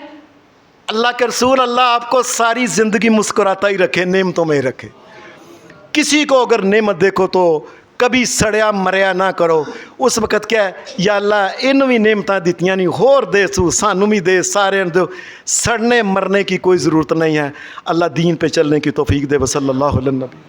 A: اللہ کے رسول، اللہ آپ کو ساری زندگی مسکراتا ہی رکھے، نعمتوں میں رکھے۔ کسی کو اگر نعمت دیکھو تو کبھی سڑیا مریا نہ کرو، اس وقت کیا ہے یا اللہ ان بھی نعمتاں دیتیاں نہیں، ہور دے سو سانو بھی دے، سارے دو، سڑنے مرنے کی کوئی ضرورت نہیں ہے۔ اللہ دین پہ چلنے کی توفیق دے۔ صلی اللہ علیہ وسلم۔